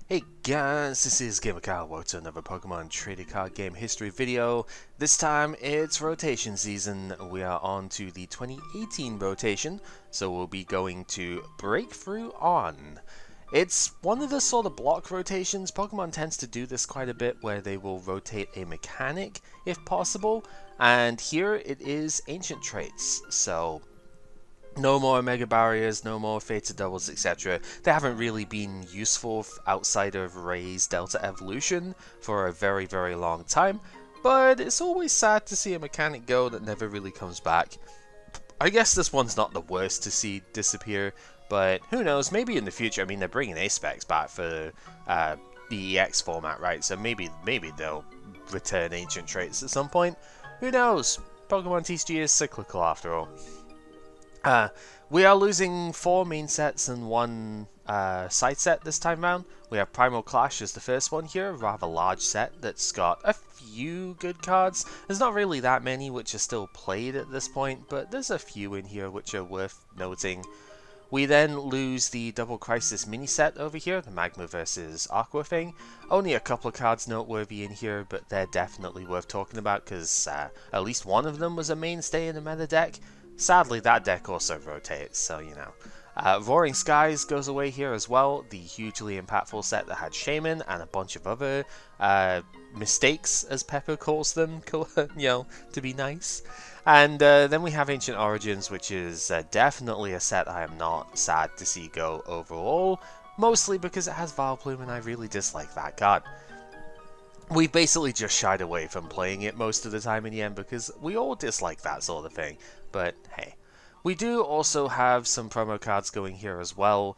Hey guys, this is Gamer Kyle. Welcome to another Pokemon Trading Card Game History video. This time it's rotation season. We are on to the 2018 rotation, so we'll be going to Breakthrough On. It's one of the sort of block rotations. Pokemon tends to do this quite a bit where they will rotate a mechanic if possible, and here it is Ancient Traits. So no more Mega Barriers, no more Fated Doubles, etc. They haven't really been useful outside of Ray's Delta Evolution for a very, very long time, but it's always sad to see a mechanic go that never really comes back. I guess this one's not the worst to see disappear, but who knows, maybe in the future. I mean, they're bringing A-Specs back for the EX format, right? So maybe they'll return Ancient Traits at some point. Who knows? Pokemon TCG is cyclical after all. We are losing 4 main sets and 1 side set this time round. We have Primal Clash as the first one here, a rather large set that's got a few good cards. There's not really that many which are still played at this point, but there's a few in here which are worth noting. We then lose the Double Crisis mini set over here, the Magma vs Aqua thing. Only a couple of cards noteworthy in here, but they're definitely worth talking about because at least one of them was a mainstay in the meta deck. Sadly, that deck also rotates, so you know. Roaring Skies goes away here as well, the hugely impactful set that had Shaman and a bunch of other mistakes, as Pepper calls them, you know, to be nice. And then we have Ancient Origins, which is definitely a set I am not sad to see go overall, mostly because it has Vileplume and I really dislike that card. We basically just shied away from playing it most of the time in the end because we all dislike that sort of thing, but hey. We do also have some promo cards going here as well.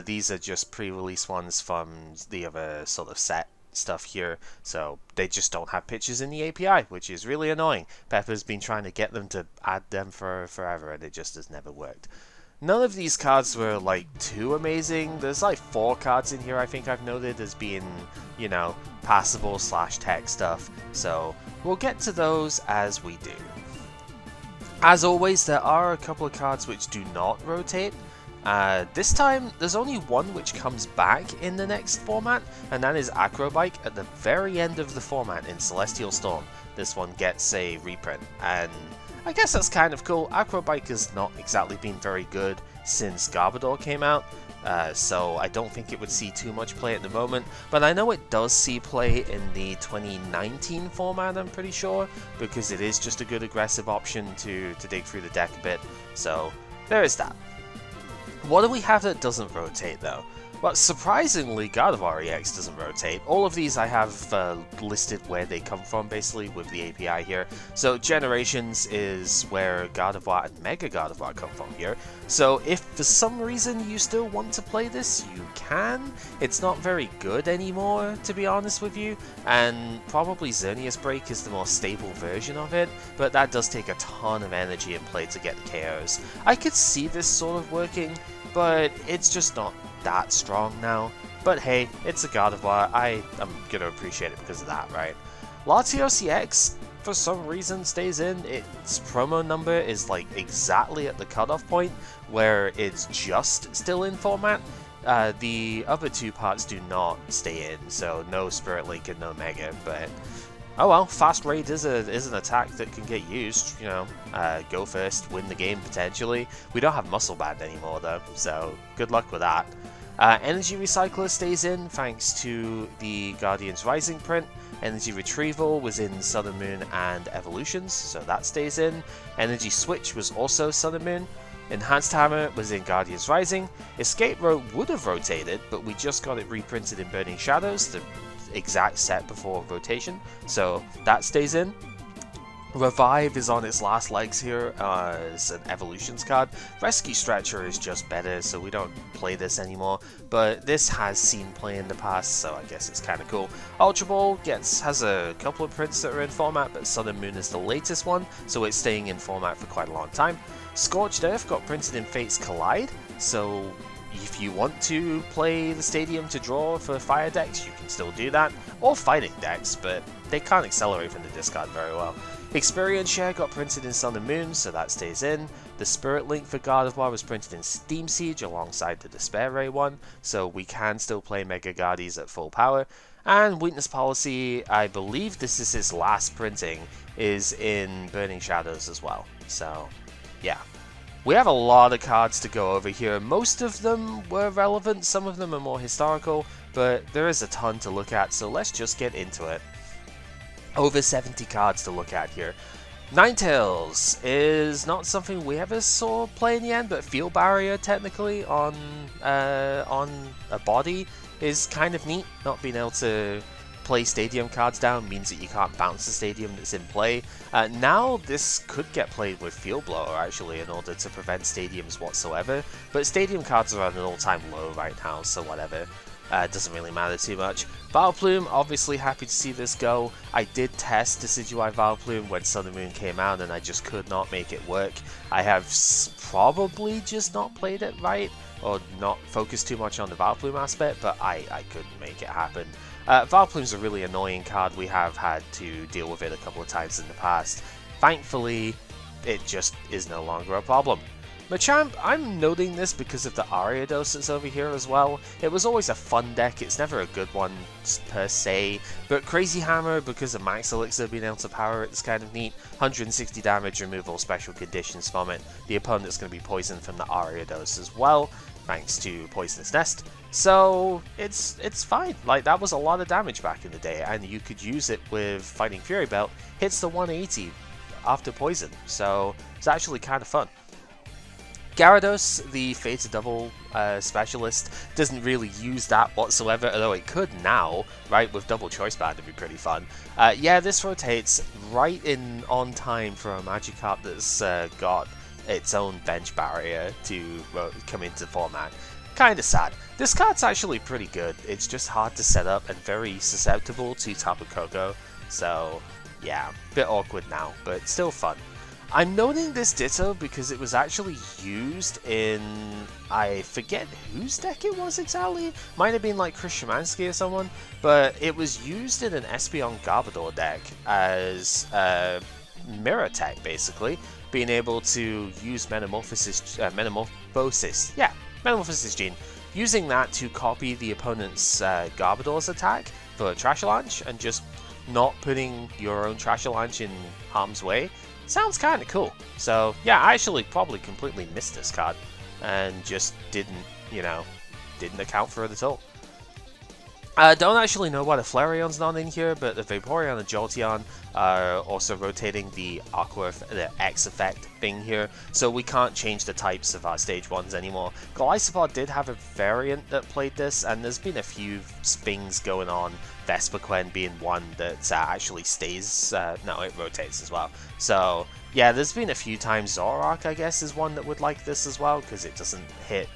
These are just pre-release ones from the other sort of set stuff here, so they just don't have pictures in the API, which is really annoying. Pepper's been trying to get them to add them for forever and it just has never worked. None of these cards were like too amazing. There's like 4 cards in here I think I've noted as being, you know, passable / tech stuff. So we'll get to those as we do. As always, there are a couple of cards which do not rotate. This time, there's only one which comes back in the next format, and that is Acrobike at the very end of the format in Celestial Storm. This one gets a reprint, and I guess that's kind of cool. Acrobike has not exactly been very good since Garbodor came out, so I don't think it would see too much play at the moment, but I know it does see play in the 2019 format, I'm pretty sure, because it is just a good aggressive option to dig through the deck a bit, so there is that. What do we have that doesn't rotate though? Well, surprisingly, Gardevoir EX doesn't rotate. All of these I have listed where they come from, basically, with the API here. So, Generations is where Gardevoir and Mega Gardevoir come from here. So, if for some reason you still want to play this, you can. It's not very good anymore, to be honest with you. And probably Xerneas Break is the more stable version of it, but that does take a ton of energy in play to get the KOs. I could see this sort of working, but it's just not that strong now. But hey, it's a Gardevoir, I am gonna appreciate it because of that, right? Latios EX, for some reason, stays in. Its promo number is like exactly at the cutoff point where it's just still in format. The other 2 parts do not stay in, so no Spirit Link and no Mega, but oh well, Fast Raid is an attack that can get used, you know, go first, win the game potentially. We don't have Muscle Band anymore though, so good luck with that. Energy Recycler stays in thanks to the Guardians Rising print. Energy Retrieval was in Sun and Moon and Evolutions, so that stays in. Energy Switch was also Sun and Moon. Enhanced Hammer was in Guardians Rising. Escape Rope would have rotated, but we just got it reprinted in Burning Shadows, the exact set before rotation, so that stays in. Revive is on its last legs here as an Evolutions card. Rescue Stretcher is just better, so we don't play this anymore, but this has seen play in the past, so I guess it's kind of cool. Ultra Ball has a couple of prints that are in format, but Sun and Moon is the latest one, so it's staying in format for quite a long time. Scorched Earth got printed in Fates Collide, so if you want to play the Stadium to draw for fire decks, you can still do that, or fighting decks, but they can't accelerate from the discard very well. Experience Share got printed in Sun and Moon, so that stays in. The Spirit Link for Gardevoir was printed in Steam Siege alongside the Despair Ray one, so we can still play Mega Guardies at full power. And Weakness Policy, I believe this is its last printing, is in Burning Shadows as well. So, yeah. We have a lot of cards to go over here. Most of them were relevant, some of them are more historical, but there is a ton to look at, so let's just get into it. Over 70 cards to look at here. Ninetales is not something we ever saw play in the end, but Field Barrier technically on a body is kind of neat. Not being able to play stadium cards down means that you can't bounce the stadium that's in play. Now this could get played with Field Blower actually in order to prevent stadiums whatsoever, but stadium cards are at an all-time low right now, so whatever. Doesn't really matter too much. Vileplume, obviously happy to see this go. I did test Decidueye Vileplume when Sun and Moon came out and I just could not make it work. I have probably just not played it right, or not focused too much on the Vileplume aspect, but I couldn't make it happen. Vileplume's a really annoying card. We have had to deal with it a couple of times in the past. Thankfully, it just is no longer a problem. Machamp, I'm noting this because of the Ariados that's over here as well. It was always a fun deck, it's never a good one per se, but Crazy Hammer, because of Max Elixir being able to power it, is kind of neat. 160 damage, remove all special conditions from it. The opponent's going to be poisoned from the Ariados as well, thanks to Poisonous Nest. So, it's fine. Like, that was a lot of damage back in the day, and you could use it with Fighting Fury Belt. Hits the 180 after poison, so it's actually kind of fun. Gyarados, the Fated Double specialist, doesn't really use that whatsoever, although it could now, right, with Double Choice Band, it'd be pretty fun. Yeah, this rotates right in on time for a Magikarp that's got its own bench barrier to come into format. Kinda sad. This card's actually pretty good, it's just hard to set up and very susceptible to Tapu Koko, so yeah, bit awkward now, but still fun. I'm noting this Ditto because it was actually used in, I forget whose deck it was exactly, might have been like Chris Szymanski or someone, but it was used in an Espeon Garbodor deck as mirror tech basically, being able to use Metamorphosis Gene, using that to copy the opponent's Garbodor's attack for Trash Launch and just not putting your own Trash Launch in harm's way. Sounds kind of cool. So yeah, I actually probably completely missed this card and just didn't account for it at all. Don't actually know why the Flareon's not in here, but the Vaporeon and Jolteon are also rotating the X effect thing here, so we can't change the types of our stage 1s anymore. Golisopod did have a variant that played this, and there's been a few things going on, Vespiquen being one that actually stays, no, it rotates as well. So yeah, there's been a few times. Zoroark, I guess, is one that would like this as well, because it doesn't hit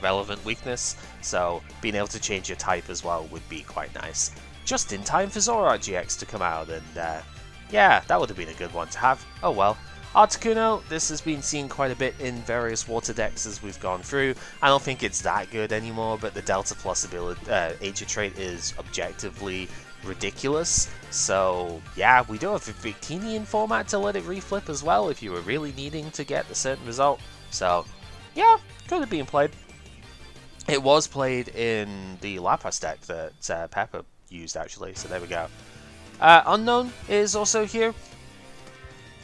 relevant weakness, so being able to change your type as well would be quite nice. Just in time for Zoroark GX to come out, and yeah, that would have been a good one to have. Oh well. Articuno, this has been seen quite a bit in various water decks as we've gone through. I don't think it's that good anymore, but the Delta Plus ability, Ancient trait is objectively ridiculous. So yeah, we do have a Victinian format to let it reflip as well if you were really needing to get a certain result. So yeah, could have been played. It was played in the Lapras deck that Pepper used actually, so there we go. Unknown is also here.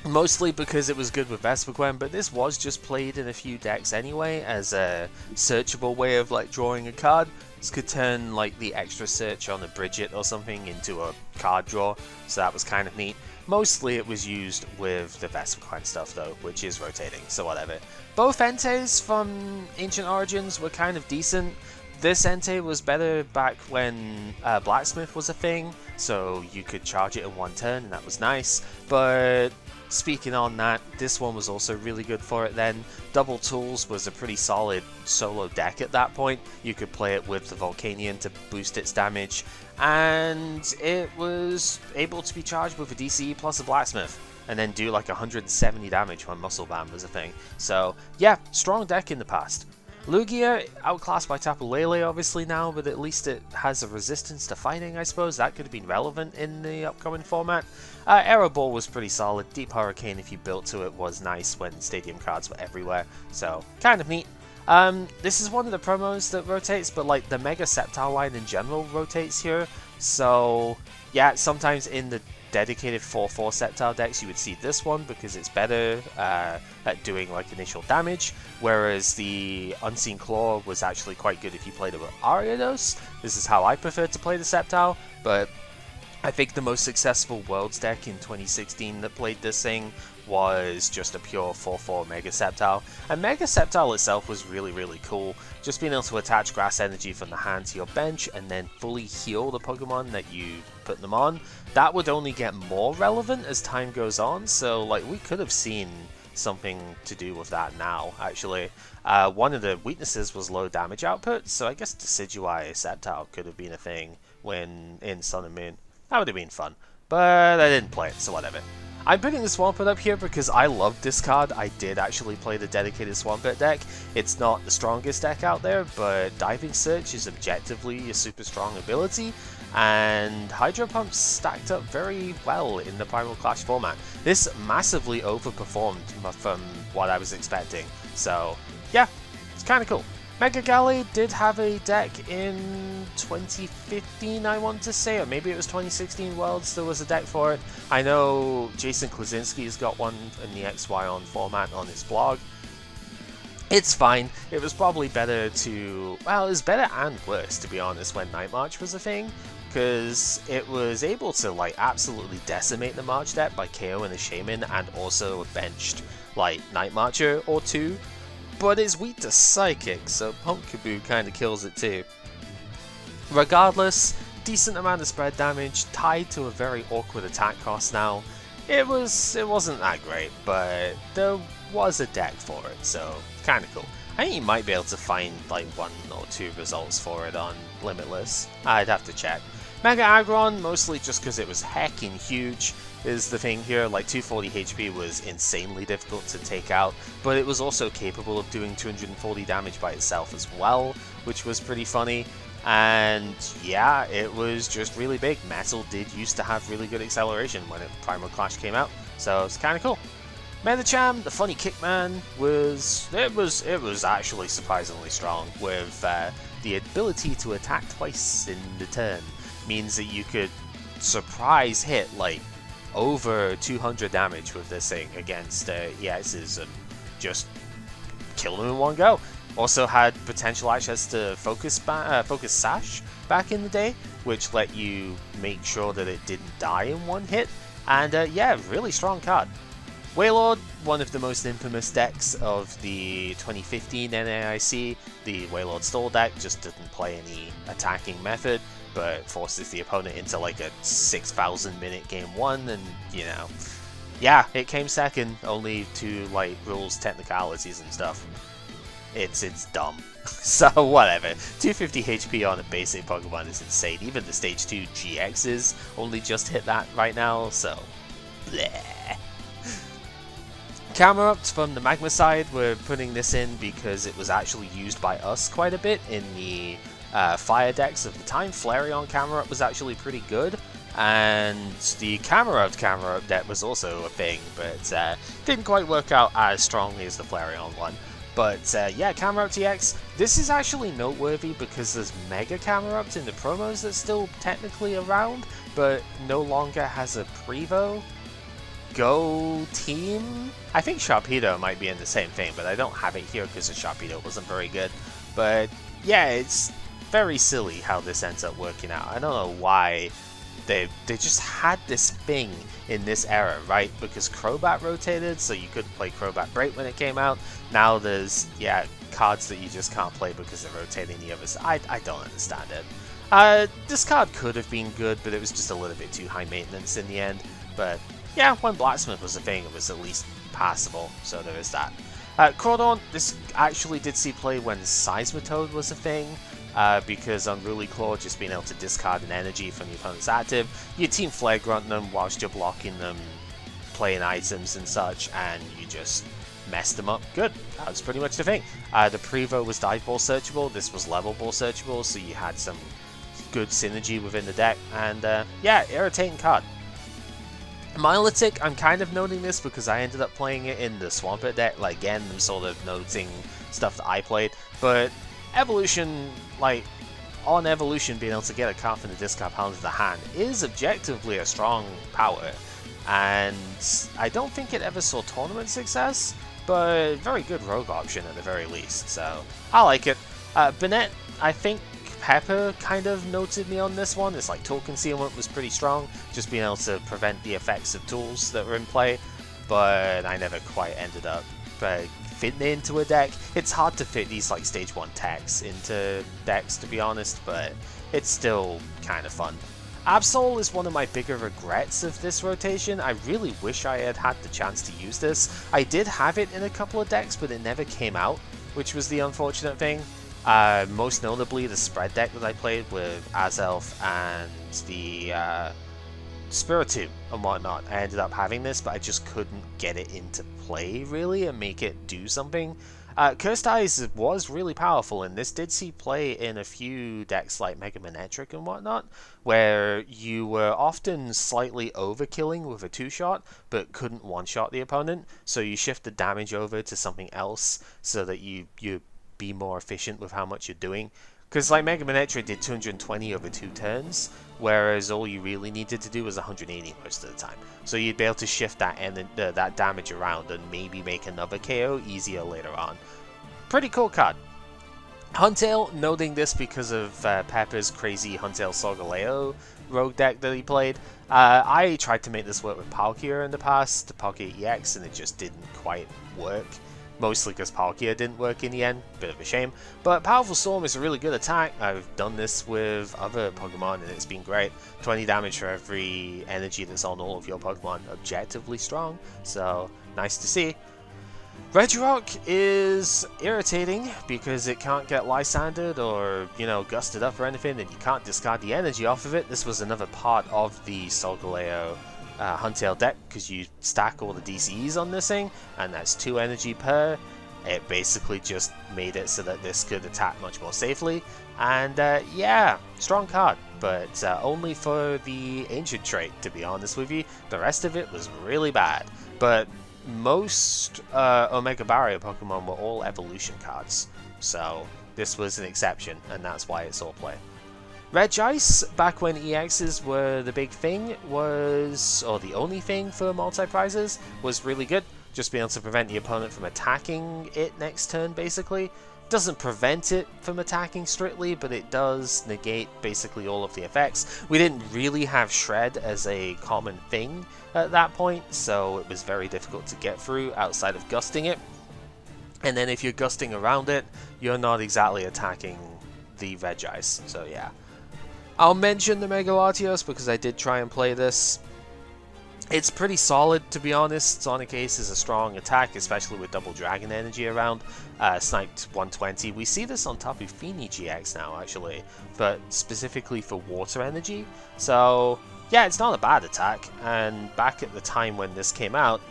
Mostly because it was good with Vespiquen, but this was just played in a few decks anyway as a searchable way of like drawing a card. This could turn like the extra search on a Bridget or something into a card draw, so that was kind of neat. Mostly it was used with the Vespiquen stuff though, which is rotating, so whatever. Both Entei from Ancient Origins were kind of decent. This Entei was better back when Blacksmith was a thing, so you could charge it in one turn and that was nice, but speaking on that, this one was also really good for it then. Double Tools was a pretty solid solo deck at that point. You could play it with the Volcanion to boost its damage, and it was able to be charged with a DCE plus a Blacksmith, and then do like 170 damage when Muscle Band was a thing. So yeah, strong deck in the past. Lugia, outclassed by Tapu Lele obviously now, but at least it has a resistance to fighting, I suppose. That could have been relevant in the upcoming format. Aero Ball was pretty solid. Deep Hurricane, if you built to it, was nice when Stadium cards were everywhere, so kind of neat. This is one of the promos that rotates, but like the Mega Sceptile line in general rotates here, so yeah, sometimes in the dedicated 4/4 Sceptile decks you would see this one because it's better at doing like initial damage, whereas the Unseen Claw was actually quite good if you played it with Ariados. This is how I prefer to play the Sceptile, but I think the most successful Worlds deck in 2016 that played this thing was just a pure 4/4 Mega Sceptile, and Mega Sceptile itself was really cool. Just being able to attach grass energy from the hand to your bench and then fully heal the Pokemon that you put them on, that would only get more relevant as time goes on, so like we could have seen something to do with that now, actually. One of the weaknesses was low damage output, so I guess Decidueye Sceptile could have been a thing when in Sun and Moon. That would have been fun, but I didn't play it, so whatever. I'm putting the Swampert up here because I love this card. I did actually play the dedicated Swampert deck. It's not the strongest deck out there, but Diving Search is objectively a super strong ability, and Hydro Pump stacked up very well in the Primal Clash format. This massively overperformed from what I was expecting, so yeah, it's kind of cool. Mega Galley did have a deck in 2015, I want to say, or maybe it was 2016 Worlds, there was a deck for it. I know Jason Klaczynski's got one in the XY format on his blog. It's fine. It was probably better to... well, it was better and worse, to be honest, when Night March was a thing, because it was able to, like, absolutely decimate the March deck by KOing a Shaman and also benched, like, Night Marcher or two. But it's weak to Psychic, so Pumpkaboo kind of kills it too. Regardless, decent amount of spread damage, tied to a very awkward attack cost now. It wasn't that great, but there was a deck for it, so kind of cool. I think you might be able to find like 1 or 2 results for it on Limitless. I'd have to check. Mega Aggron, mostly just because it was heckin' huge, is the thing here. Like 240 HP was insanely difficult to take out, but it was also capable of doing 240 damage by itself as well, which was pretty funny. And yeah, it was just really big. Metal did used to have really good acceleration when Primal Clash came out, so it's kind of cool. Medicham, the funny Kickman, was actually surprisingly strong with the ability to attack twice in the turn. Means that you could surprise hit like over 200 damage with this thing against EXs and just kill them in one go. Also had potential access to Focus Sash back in the day, which let you make sure that it didn't die in one hit. And yeah, really strong card. Wailord, one of the most infamous decks of the 2015 NAIC. The Wailord Stall deck just didn't play any attacking method, but forces the opponent into like a 6,000 minute game 1, and you know, yeah, it came second, only to like rules technicalities and stuff. It's dumb. So whatever. 250 HP on a basic Pokemon is insane. Even the stage 2 GXs only just hit that right now, so bleh. Camerupt from the Magma side, we're putting this in because it was actually used by us quite a bit in the fire decks of the time. Flareon Camerupt was actually pretty good, and the Camerupt deck was also a thing, but didn't quite work out as strongly as the Flareon one. But yeah, Camerupt EX, this is actually noteworthy because there's Mega Camerupt in the promos that's still technically around, but no longer has a Prevo. Go team? I think Sharpedo might be in the same thing, but I don't have it here because the Sharpedo wasn't very good. But yeah, it's very silly how this ends up working out. I don't know why they just had this thing in this era, right? Because Crobat rotated, so you couldn't play Crobat Break when it came out. Now there's, yeah, cards that you just can't play because they're rotating the others. I don't understand it. This card could have been good, but it was just a little bit too high maintenance in the end. But yeah, when Blacksmith was a thing, it was at least passable, so there is that. Crawdaunt, this actually did see play when Seismitoad was a thing, because Unruly Claw, just being able to discard an energy from the opponent's active, you Team Flare Grunt them whilst you're blocking them, playing items and such, and you just messed them up good. That was pretty much the thing. The Prevo was dive ball searchable, this was level ball searchable, so you had some good synergy within the deck, and yeah, irritating card. Milotic, I'm kind of noting this because I ended up playing it in the Swampert deck. Like, again, I'm sort of noting stuff that I played, but Evolution, like, on Evolution, being able to get a card from the discard pile into the hand is objectively a strong power, and I don't think it ever saw tournament success, but very good rogue option at the very least, so I like it. Bennett, I think Pepper kind of noted me on this one. It's like tool concealment was pretty strong, just being able to prevent the effects of tools that were in play, but I never quite ended up fitting into a deck. It's hard to fit these like stage 1 techs into decks, to be honest, but it's still kind of fun. Absol is one of my bigger regrets of this rotation. I really wish I had had the chance to use this. I did have it in a couple of decks, but it never came out, which was the unfortunate thing. Most notably the spread deck that I played with Azelf and the Spiritomb and whatnot. I ended up having this, but I just couldn't get it into play really and make it do something. Cursed Eyes was really powerful, and this did see play in a few decks like Mega Manetric and whatnot, where you were often slightly overkilling with a 2-shot, but couldn't 1-shot the opponent, so you shift the damage over to something else so that you be more efficient with how much you're doing. Because like Mega Manetric did 220 over 2 turns, whereas all you really needed to do was 180 most of the time. So you'd be able to shift that damage around and maybe make another KO easier later on. Pretty cool card. Huntail, noting this because of Pepper's crazy Huntail Solgaleo rogue deck that he played. I tried to make this work with Palkia in the past, the Palkia EX, and it just didn't quite work. Mostly because Palkia didn't work in the end, bit of a shame. But Powerful Storm is a really good attack. I've done this with other Pokemon and it's been great. 20 damage for every energy that's on all of your Pokemon, objectively strong, so nice to see. Regirock is irritating because it can't get Lysandered or, you know, gusted up or anything, and you can't discard the energy off of it. This was another part of the Solgaleo Huntail deck, because you stack all the DCEs on this thing, and that's 2 energy per. It basically just made it so that this could attack much more safely, and yeah, strong card, but only for the ancient trait, to be honest with you. The rest of it was really bad, but most Omega Barrier Pokemon were all evolution cards, so this was an exception, and that's why it's all play. Regice, back when EXs were the big thing, was, or the only thing for multi-prizes, was really good. Just being able to prevent the opponent from attacking it next turn, basically. Doesn't prevent it from attacking strictly, but it does negate basically all of the effects. We didn't really have Shred as a common thing at that point, so it was very difficult to get through outside of gusting it. And then if you're gusting around it, you're not exactly attacking the Regice, so yeah. I'll mention the Mega Latios because I did try and play this. It's pretty solid, to be honest. Sonic Ace is a strong attack, especially with double Dragon Energy around. Sniped 120. We see this on top of Feeny GX now, actually, but specifically for Water Energy. So, yeah, it's not a bad attack, and back at the time when this came out,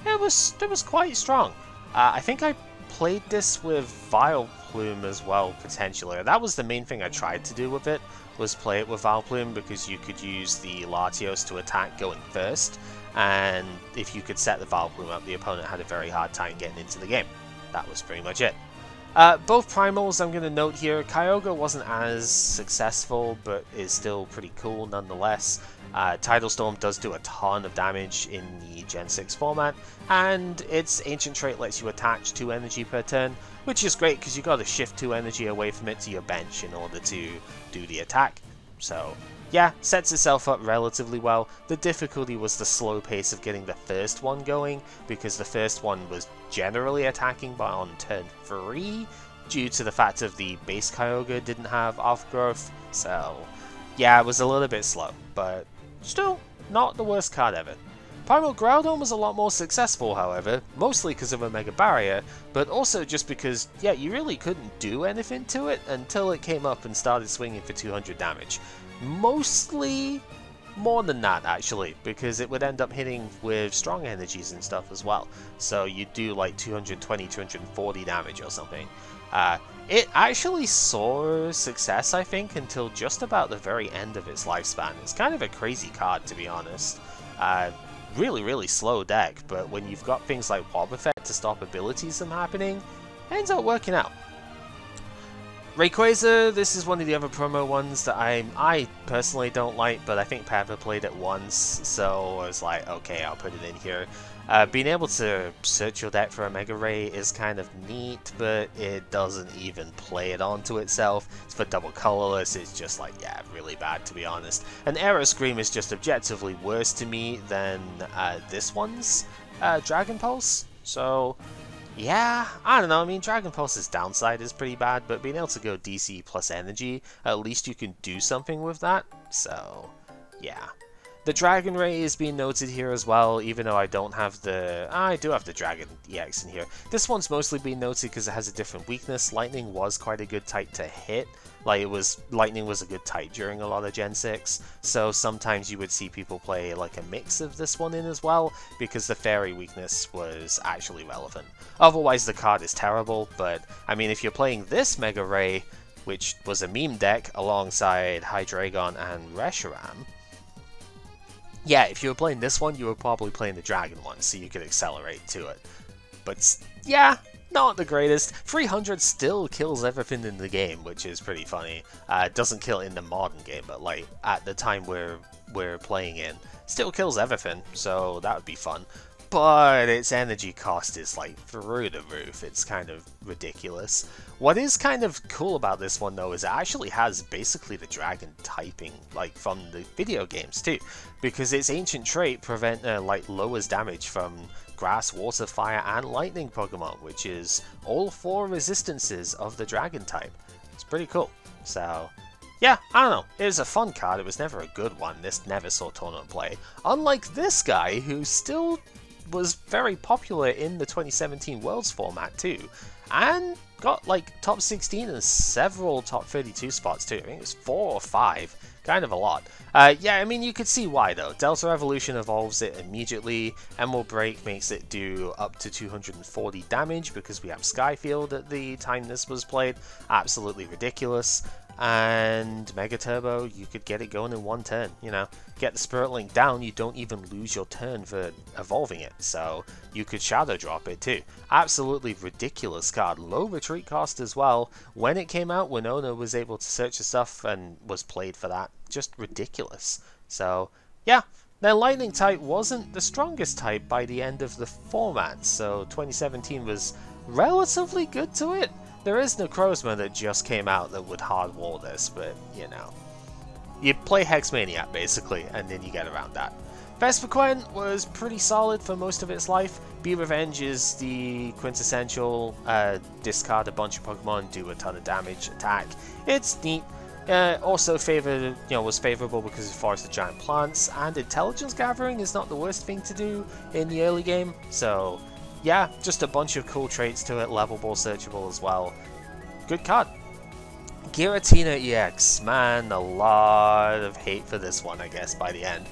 it was quite strong. I think I played this with Vileplume as well, potentially. That was the main thing I tried to do with it, was play it with Vileplume, because you could use the Latios to attack going first, and if you could set the Vileplume up, the opponent had a very hard time getting into the game. That was pretty much it. Both Primals I'm going to note here. Kyogre wasn't as successful, but is still pretty cool nonetheless. Tidal Storm does do a ton of damage in the Gen 6 format, and its Ancient Trait lets you attach 2 energy per turn, which is great because you got to shift 2 energy away from it to your bench in order to do the attack. So yeah, sets itself up relatively well. The difficulty was the slow pace of getting the first one going, because the first one was generally attacking by on turn 3, due to the fact of the base Kyogre didn't have off-growth, so yeah, it was a little bit slow, but still not the worst card ever. Primal Groudon was a lot more successful, however, mostly because of Omega Barrier, but also just because, yeah, you really couldn't do anything to it until it came up and started swinging for 200 damage. Mostly more than that actually, because it would end up hitting with strong energies and stuff as well. So you do like 220, 240 damage or something. It actually saw success, I think, until just about the very end of its lifespan. It's kind of a crazy card, to be honest. Really, really slow deck, but when you've got things like Wobbuffet to stop abilities from happening, it ends up working out. Rayquaza, this is one of the other promo ones that I personally don't like, but I think Peppa played it once, so I was like, okay, I'll put it in here. Being able to search your deck for a Mega Ray is kind of neat, but it doesn't even play it onto itself. It's for double colorless, it's just like, yeah, really bad to be honest. And Aero Scream is just objectively worse to me than this one's Dragon Pulse, so yeah, I don't know, I mean, Dragon Pulse's downside is pretty bad, but being able to go DC plus energy, at least you can do something with that, so yeah. The Dragon Ray is being noted here as well, even though I don't have the... I do have the Dragon EX in here. This one's mostly being noted because it has a different weakness. Lightning was quite a good type to hit. Like, Lightning was a good type during a lot of Gen 6, so sometimes you would see people play like a mix of this one in as well, because the Fairy weakness was actually relevant. Otherwise the card is terrible, but I mean, if you're playing this Mega Ray, which was a meme deck alongside Hydreigon and Reshiram, yeah, if you were playing this one, you were probably playing the Dragon one, so you could accelerate to it. But yeah, not the greatest. 300 still kills everything in the game, which is pretty funny. It doesn't kill in the modern game, but like at the time we're playing in, still kills everything, so that would be fun. But its energy cost is like through the roof. It's kind of ridiculous. What is kind of cool about this one though is it actually has basically the dragon typing like from the video games too, because its ancient trait like lowers damage from grass, water, fire, and lightning Pokemon, which is all 4 resistances of the dragon type. It's pretty cool. So yeah, I don't know. It was a fun card. It was never a good one. This never saw tournament play. Unlike this guy, who still was very popular in the 2017 Worlds format too, and got like top 16 and several top 32 spots too. I think it was 4 or 5, kind of a lot. Yeah, I mean, you could see why though. Delta Evolution evolves it immediately, Emerald Break makes it do up to 240 damage because we have Skyfield at the time this was played. Absolutely ridiculous. And Mega Turbo, you could get it going in 1 turn, you know. Get the Spirit Link down, you don't even lose your turn for evolving it, so you could Shadow Drop it too. Absolutely ridiculous card. Low retreat cost as well. When it came out, Winona was able to search the stuff and was played for that. Just ridiculous. So, yeah. Then Lightning type wasn't the strongest type by the end of the format, so 2017 was relatively good to it. There is Necrozma that just came out that would hardwall this, but, you know. You play Hexmaniac, basically, and then you get around that. Vespiquen was pretty solid for most of its life. Be Revenge is the quintessential discard a bunch of Pokemon, do a ton of damage, attack. It's neat. Also was favorable because of Forest of Giant Plants, and Intelligence Gathering is not the worst thing to do in the early game, so yeah, just a bunch of cool traits to it, levelable, searchable as well. Good card. Giratina EX, man, a lot of hate for this one, I guess, by the end.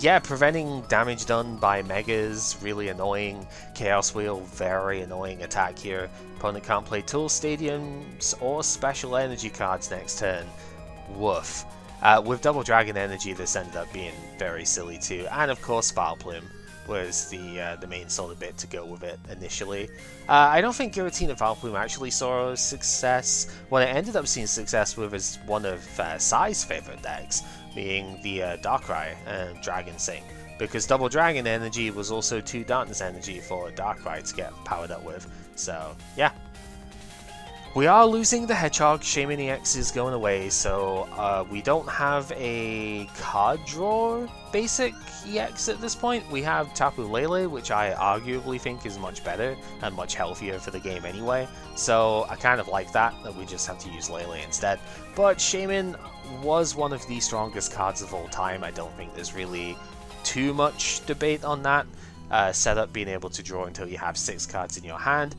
Yeah, preventing damage done by Megas, really annoying. Chaos Wheel, very annoying attack here. Opponent can't play Tool Stadiums or Special Energy cards next turn. Woof. With Double Dragon Energy, this ended up being very silly too. And of course, Vileplume was the main solid bit to go with it initially. I don't think Giratina Vileplume actually saw success. What it ended up seeing success with is one of Sai's favorite decks, being the Darkrai and Dragon Sing, because Double Dragon Energy was also 2 Darkness Energy for Darkrai to get powered up with. So yeah. We are losing the Hedgehog. Shaman EX is going away, so we don't have a card draw basic EX at this point. We have Tapu Lele, which I arguably think is much better and much healthier for the game anyway, so I kind of like that we just have to use Lele instead. But Shaman was one of the strongest cards of all time. I don't think there's really too much debate on that. Setup being able to draw until you have 6 cards in your hand.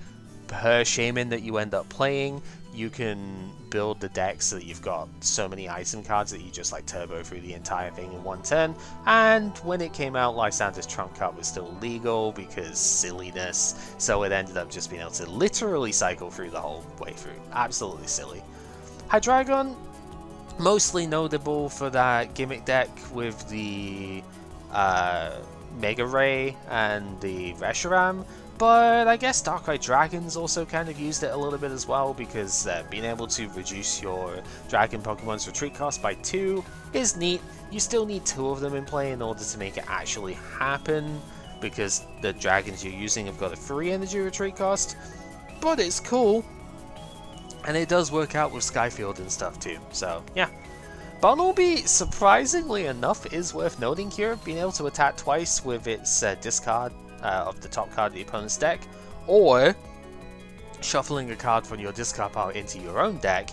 Per Shaman that you end up playing, you can build the deck so that you've got so many item cards that you just like turbo through the entire thing in one turn. And when it came out, Lysander's trump card was still legal because silliness, so it ended up just being able to literally cycle through the whole way through. Absolutely silly. Hydreigon, mostly notable for that gimmick deck with the Mega Ray and the Reshiram, but I guess Darkrai Dragons also kind of used it a little bit as well, because being able to reduce your Dragon Pokemon's retreat cost by 2 is neat. You still need 2 of them in play in order to make it actually happen, because the dragons you're using have got a 3 energy retreat cost, but it's cool. And it does work out with Skyfield and stuff too, so yeah. Bunnelby, surprisingly enough, is worth noting here, being able to attack twice with its discard of the top card of the opponent's deck, or shuffling a card from your discard pile into your own deck.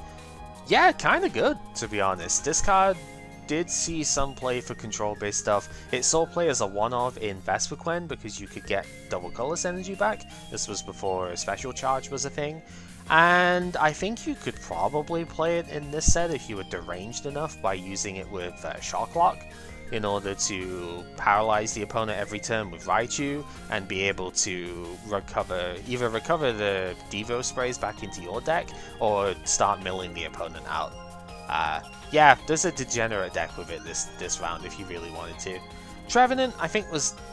Yeah, kind of good, to be honest. This card did see some play for control-based stuff. It saw play as a one-of in Vespiquen because you could get double colorless energy back. This was before a special charge was a thing. And I think you could probably play it in this set if you were deranged enough by using it with Shock Lock in order to paralyze the opponent every turn with Raichu and be able to either recover the Devo sprays back into your deck or start milling the opponent out. Yeah, there's a degenerate deck with it this round if you really wanted to. Trevenant, I think,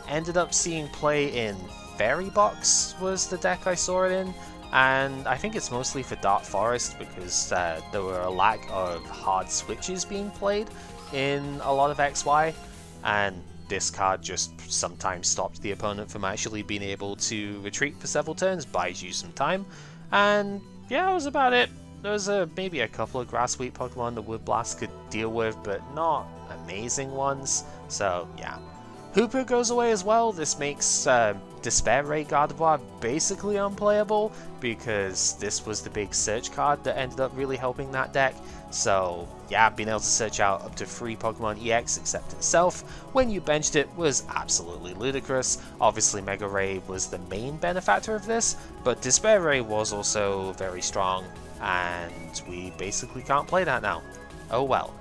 ended up seeing play in Fairy Box was the deck I saw it in. And I think it's mostly for Dark Forest because there were a lack of hard switches being played in a lot of XY, and this card just sometimes stops the opponent from actually being able to retreat for several turns, buys you some time, and yeah, that was about it. There was maybe a couple of Grass Sweep Pokemon that Wood Blast could deal with, but not amazing ones, so yeah. Hooper goes away as well. This makes Despair Ray Gardevoir basically unplayable because this was the big search card that ended up really helping that deck. So yeah, being able to search out up to 3 Pokemon EX except itself when you benched it was absolutely ludicrous. Obviously Mega Ray was the main benefactor of this, but Despair Ray was also very strong, and we basically can't play that now. Oh well.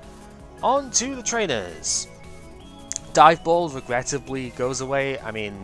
On to the trainers. Dive Ball regrettably goes away. I mean,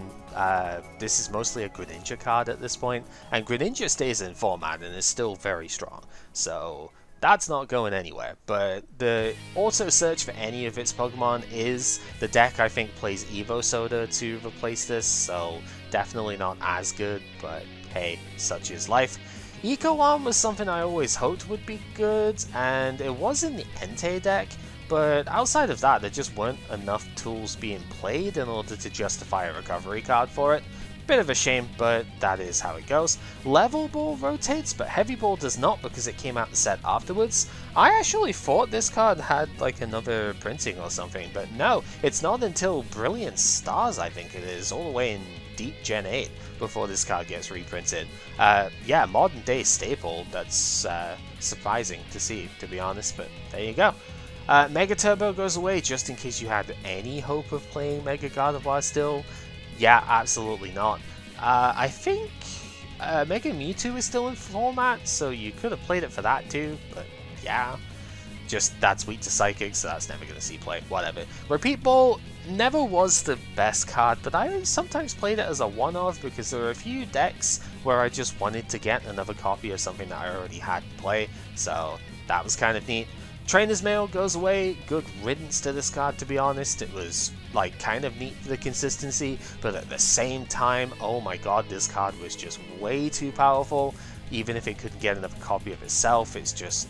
this is mostly a Greninja card at this point, and Greninja stays in format and is still very strong, so that's not going anywhere. But the auto search for any of its Pokemon is the deck I think plays Evo Soda to replace this, so definitely not as good, but hey, such is life. Eco Arm was something I always hoped would be good, and it was in the Entei deck, but outside of that, there just weren't enough tools being played in order to justify a recovery card for it. Bit of a shame, but that is how it goes. Level Ball rotates, but Heavy Ball does not because it came out the set afterwards. I actually thought this card had like another printing or something, but no, it's not until Brilliant Stars, I think it is, all the way in Deep Gen 8 before this card gets reprinted. Yeah, modern day staple. That's surprising to see, to be honest, but there you go. Mega Turbo goes away just in case you had any hope of playing Mega Gardevoir still. Yeah, absolutely not. I think Mega Mewtwo is still in format, so you could have played it for that too, but yeah. Just that's weak to Psychic, so that's never going to see play. Whatever. Repeat Ball never was the best card, but I sometimes played it as a one-off because there were a few decks where I just wanted to get another copy of something that I already had to play, so that was kind of neat. Trainer's Mail goes away. Good riddance to this card, to be honest. It was like kind of neat for the consistency, but at the same time, oh my god, this card was just way too powerful. Even if it couldn't get another copy of itself, it's just,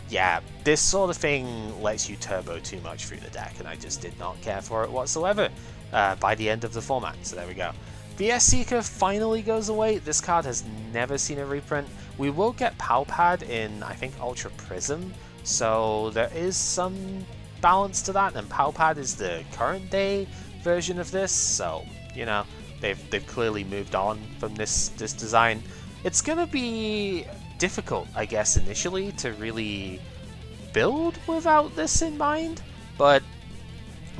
yeah, this sort of thing lets you turbo too much through the deck, and I just did not care for it whatsoever by the end of the format, so there we go. VS Seeker finally goes away. This card has never seen a reprint. We will get Palpad in, I think, Ultra Prism, so there is some balance to that, and Palpad is the current day version of this, so, you know, they've clearly moved on from this design. It's gonna be difficult, I guess, initially to really build without this in mind, but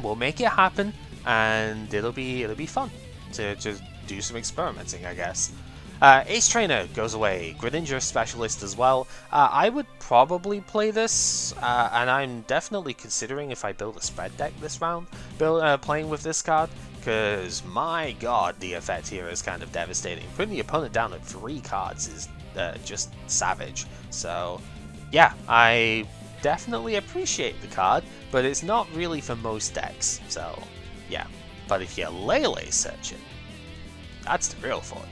we'll make it happen, and it'll be fun to just do some experimenting, I guess. Ace Trainer goes away, Greninja Specialist as well. I would probably play this, and I'm definitely considering if I build a spread deck this round, playing with this card, because my god, the effect here is kind of devastating. Putting the opponent down at 3 cards is just savage. So yeah, I definitely appreciate the card, but it's not really for most decks, so yeah. But if you Lele search it, that's the real fun.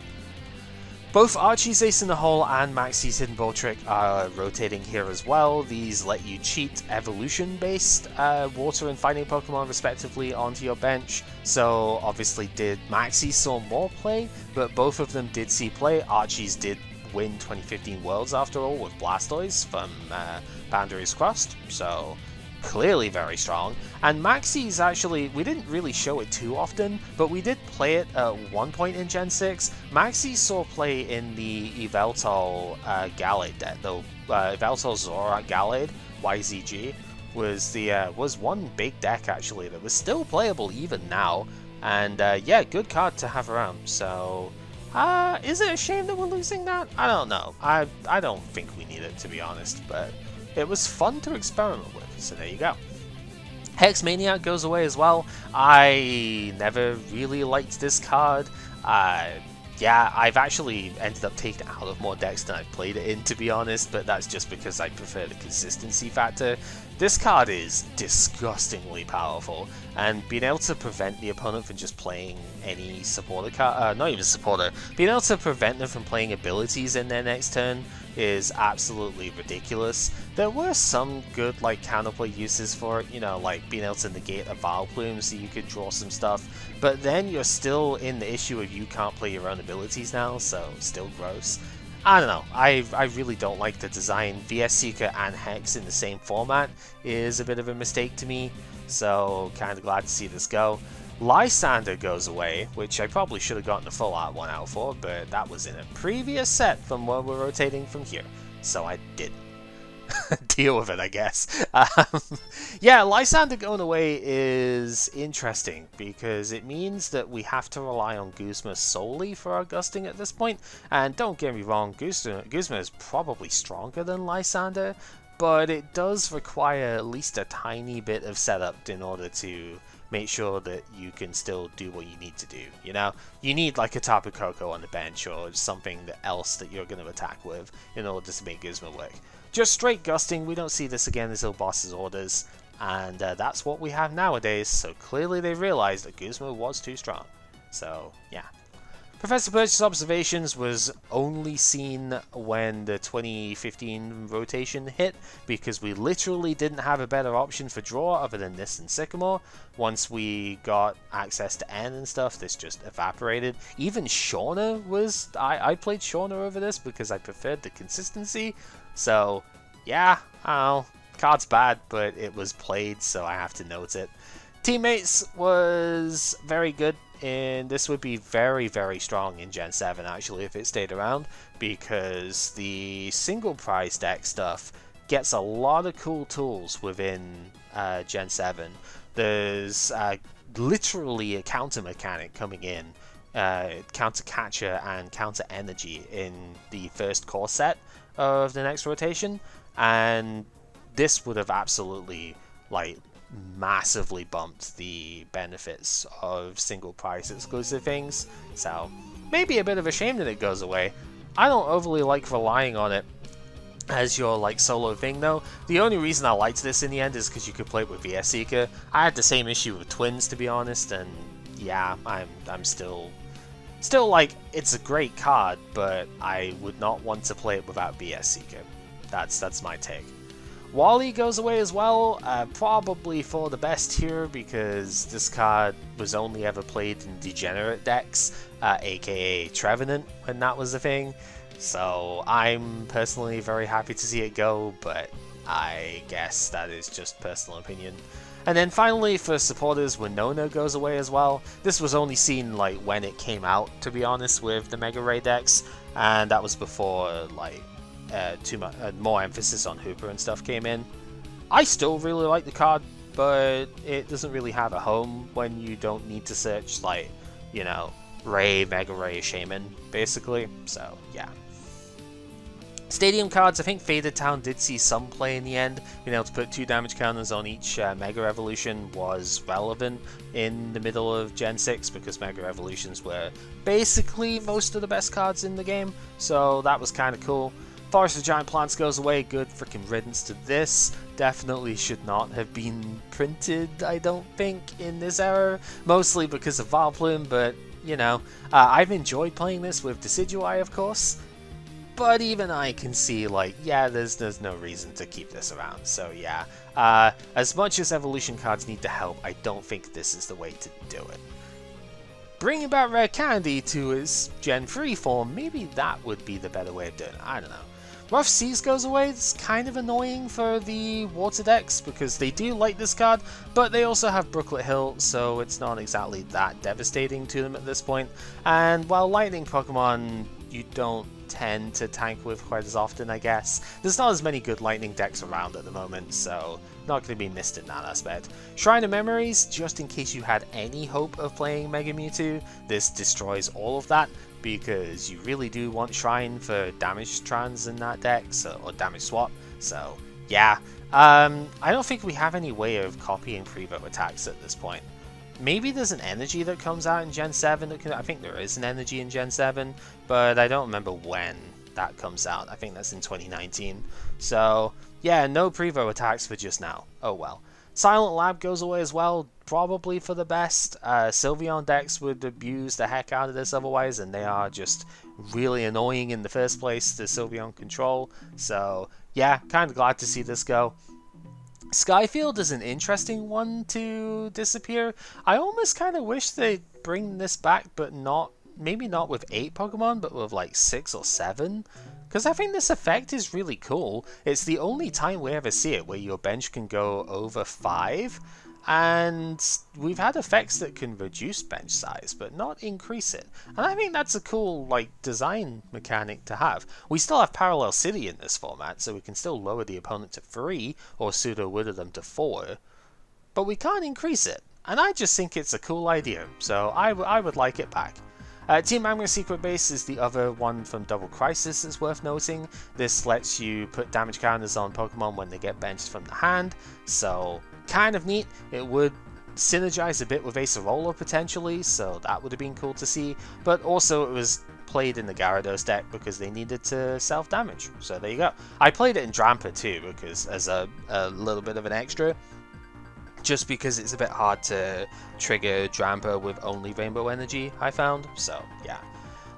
Both Archie's Ace in the Hole and Maxie's Hidden Ball Trick are rotating here as well. These let you cheat evolution-based water and fighting Pokemon respectively onto your bench. So obviously Maxie saw more play, but both of them did see play. Archie's did win 2015 Worlds after all with Blastoise from Boundaries Crossed, so clearly very strong. And Maxie's actually, we didn't really show it too often, but we did play it at one point in Gen 6. Maxie saw play in the Yveltal Gallade deck, though Yveltal Zorak Gallade, YZG, was one big deck actually that was still playable even now. And yeah, good card to have around, so is it a shame that we're losing that? I don't know. I don't think we need it, to be honest, but it was fun to experiment with, so there you go. Hex Maniac goes away as well. I never really liked this card. Yeah, I've actually ended up taking it out of more decks than I've played it in, to be honest, but that's just because I prefer the consistency factor. This card is disgustingly powerful, and being able to prevent the opponent from just playing any supporter card, not even supporter, being able to prevent them from playing abilities in their next turn is absolutely ridiculous. There were some good like counterplay uses for it, you know, like being able to negate a Vileplume so you could draw some stuff, but then you're still in the issue of you can't play your own abilities now, so still gross. I don't know, I really don't like the design. VS Seeker and Hex in the same format is a bit of a mistake to me, so kind of glad to see this go. Lysander goes away, which I probably should have gotten a full art one out for, but that was in a previous set from where we're rotating from here, so I didn't. Deal with it, I guess. Yeah, Lysander going away is interesting because it means that we have to rely on Guzma solely for our gusting at this point. And don't get me wrong, Guzma is probably stronger than Lysander, but it does require at least a tiny bit of setup in order to make sure that you can still do what you need to do, you know? You need like a Tapu Koko on the bench or something else that you're going to attack with in order to make Guzma work. Just straight gusting, we don't see this again until boss's orders, and that's what we have nowadays, so clearly they realized that Guzma was too strong. So, yeah. Professor Birch's observations was only seen when the 2015 rotation hit, because we literally didn't have a better option for draw other than this and Sycamore. Once we got access to N and stuff, this just evaporated. Even Shauna was... I played Shauna over this because I preferred the consistency. So, yeah, I don't know. Card's bad, but it was played, so I have to note it. Teammates was very good, and this would be very, very strong in Gen 7, actually, if it stayed around, because the single prize deck stuff gets a lot of cool tools within Gen 7. There's literally a counter mechanic coming in, counter catcher and counter energy in the first core set of the next rotation, and this would have absolutely like massively bumped the benefits of single price exclusive things, so maybe a bit of a shame that it goes away. I don't overly like relying on it as your like solo thing though. The only reason I liked this in the end is because you could play it with VS Seeker. I had the same issue with Twins, to be honest, and yeah, I'm still like, it's a great card, but I would not want to play it without VS Seeker. That's my take. Wally goes away as well, probably for the best here, because this card was only ever played in degenerate decks, aka Trevenant, when that was a thing. So I'm personally very happy to see it go, but I guess that is just personal opinion. And then finally, for supporters, Winona goes away as well. This was only seen like when it came out, to be honest, with the Mega Ray decks, and that was before like more emphasis on Hooper and stuff came in. I still really like the card, but it doesn't really have a home when you don't need to search like, you know, Ray, Mega Ray, Shaman, basically. So, yeah. Stadium cards, I think Faded Town did see some play in the end. Being able to put 2 damage counters on each Mega Evolution was relevant in the middle of Gen 6 because Mega Evolutions were basically most of the best cards in the game, so that was kind of cool. Forest of Giant Plants goes away, good freaking riddance to this. Definitely should not have been printed, I don't think, in this era, mostly because of Vileplume, but, you know, I've enjoyed playing this with Decidueye, of course. But even I can see, like, yeah, there's no reason to keep this around. So yeah, as much as evolution cards need to help, I don't think this is the way to do it. Bringing back Rare Candy to its Gen 3 form, maybe that would be the better way of doing it. I don't know. Rough Seas goes away. It's kind of annoying for the water decks because they do like this card, but they also have Brooklet Hill, so it's not exactly that devastating to them at this point. And while Lightning Pokemon, you don't tend to tank with quite as often, I guess. There's not as many good lightning decks around at the moment, so not going to be missed in that aspect. Shrine of Memories, just in case you had any hope of playing Mega Mewtwo, this destroys all of that, because you really do want Shrine for damage trans in that deck, so, or damage swap, so yeah. I don't think we have any way of copying Prevo attacks at this point. Maybe there's an energy that comes out in Gen 7. I think there is an energy in Gen 7, but I don't remember when that comes out. I think that's in 2019. So, yeah, no Prevo attacks for just now. Oh well. Silent Lab goes away as well, probably for the best. Sylveon decks would abuse the heck out of this otherwise, and they are just really annoying in the first place to Sylveon control. So, yeah, kind of glad to see this go. Skyfield is an interesting one to disappear. I almost kind of wish they'd bring this back, but not, maybe not with 8 Pokemon, but with like 6 or 7. Because I think this effect is really cool. It's the only time we ever see it where your bench can go over 5. And we've had effects that can reduce bench size, but not increase it. And I think that's a cool, like, design mechanic to have. We still have Parallel City in this format, so we can still lower the opponent to 3, or pseudo-wither them to 4. But we can't increase it. And I just think it's a cool idea, so I would like it back. Team Magma Secret Base is the other one from Double Crisis that's worth noting. This lets you put damage counters on Pokemon when they get benched from the hand, so kind of neat. It would synergize a bit with Acerola potentially, so that would have been cool to see, but also it was played in the Gyarados deck because they needed to self-damage, so there you go. I played it in Drampa too, because as a little bit of an extra, just because it's a bit hard to trigger Drampa with only Rainbow Energy, I found, so yeah.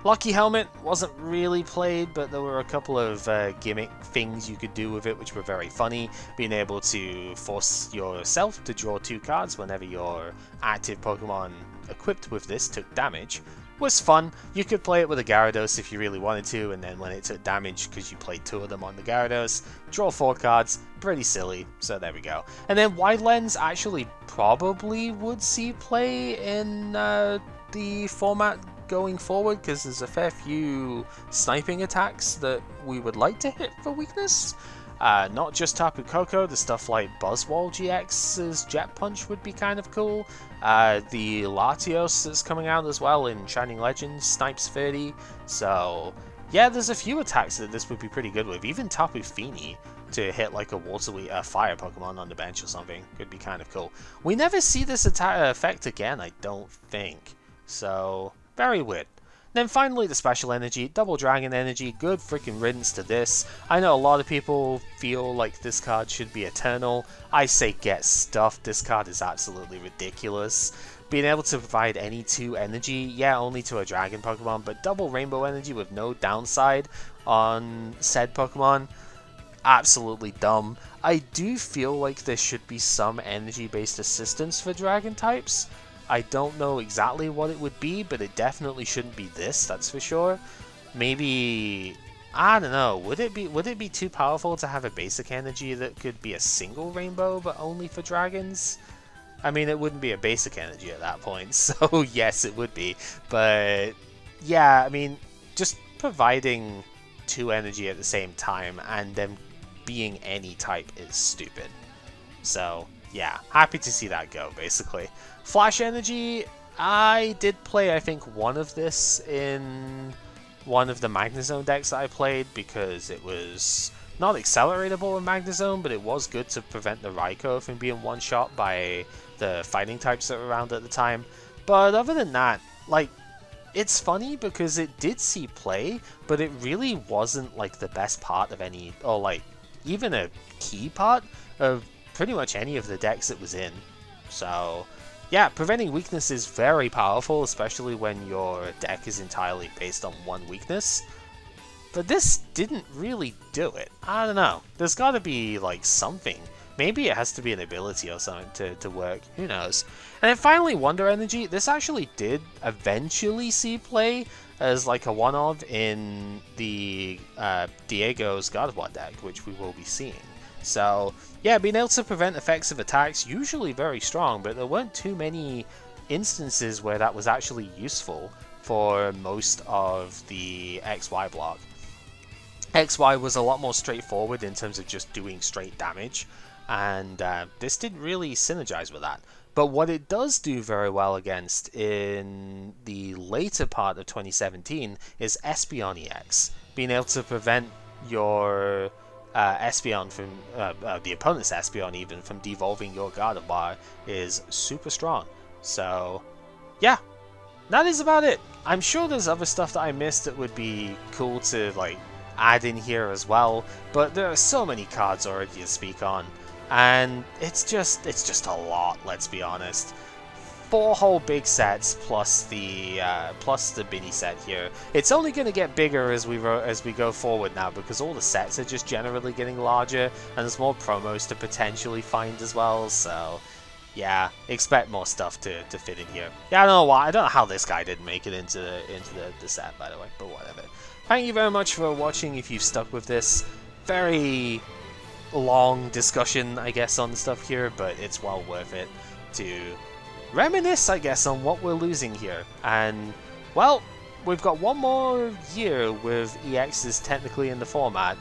Lucky Helmet wasn't really played, but there were a couple of gimmick things you could do with it which were very funny. Being able to force yourself to draw 2 cards whenever your active Pokemon equipped with this took damage was fun. You could play it with a Gyarados if you really wanted to, and then when it took damage because you played 2 of them on the Gyarados, draw 4 cards. Pretty silly, so there we go. And then Wide Lens actually probably would see play in the format going forward, because there's a fair few sniping attacks that we would like to hit for weakness. Not just Tapu Koko, the stuff like Buzzwole GX's Jet Punch would be kind of cool. The Latios that's coming out as well in Shining Legends, Snipes 30. So yeah, there's a few attacks that this would be pretty good with. Even Tapu Fini to hit like a fire Pokemon on the bench or something could be kind of cool. We never see this effect again, I don't think. So very weird. Then finally the Special Energy, Double Dragon Energy, good freaking riddance to this. I know a lot of people feel like this card should be eternal. I say get stuffed, this card is absolutely ridiculous. Being able to provide any 2 energy, yeah, only to a Dragon Pokemon, but double Rainbow Energy with no downside on said Pokemon, absolutely dumb. I do feel like there should be some energy-based assistance for Dragon types. I don't know exactly what it would be, but it definitely shouldn't be this, that's for sure. Maybe, I don't know, would it be too powerful to have a basic energy that could be a single rainbow, but only for dragons? I mean, it wouldn't be a basic energy at that point, so yes, it would be. But yeah, I mean, just providing 2 energy at the same time and them being any type is stupid. So yeah, happy to see that go, basically. Flash Energy, I did play, I think, one of this in one of the Magnezone decks that I played, because it was not acceleratable in Magnezone, but it was good to prevent the Raikou from being one-shot by the fighting types that were around at the time. But other than that, like, it's funny because it did see play, but it really wasn't like the best part of any, or like even a key part of pretty much any of the decks it was in. So yeah, preventing weakness is very powerful, especially when your deck is entirely based on one weakness. But this didn't really do it. I don't know. There's got to be like something. Maybe it has to be an ability or something to work. Who knows? And then finally, Wonder Energy. This actually did eventually see play as like a one-of in the Diego's God of War deck, which we will be seeing. So yeah, being able to prevent effects of attacks, usually very strong, but there weren't too many instances where that was actually useful for most of the XY block. XY was a lot more straightforward in terms of just doing straight damage, and this didn't really synergize with that. But what it does do very well against in the later part of 2017 is Espeon EX. Being able to prevent your Espeon from, the opponent's Espeon even, from devolving your Gardevoir is super strong. So yeah, that is about it. I'm sure there's other stuff that I missed that would be cool to like add in here as well, but there are so many cards already to speak on, and it's just a lot, let's be honest. 4 whole big sets plus the mini set here. It's only going to get bigger as we go forward now, because all the sets are just generally getting larger, and there's more promos to potentially find as well. So yeah, expect more stuff to fit in here. Yeah, I don't know why. I don't know how this guy didn't make it into the set, by the way, but whatever. Thank you very much for watching if you've stuck with this. Very long discussion, I guess, on the stuff here, but it's well worth it to reminisce, I guess, on what we're losing here. And, well, we've got one more year with EXs technically in the format,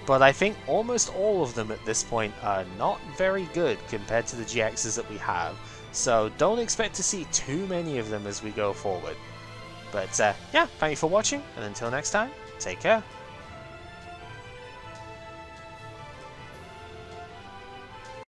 but I think almost all of them at this point are not very good compared to the GXs that we have, so don't expect to see too many of them as we go forward. But yeah, thank you for watching, and until next time, take care.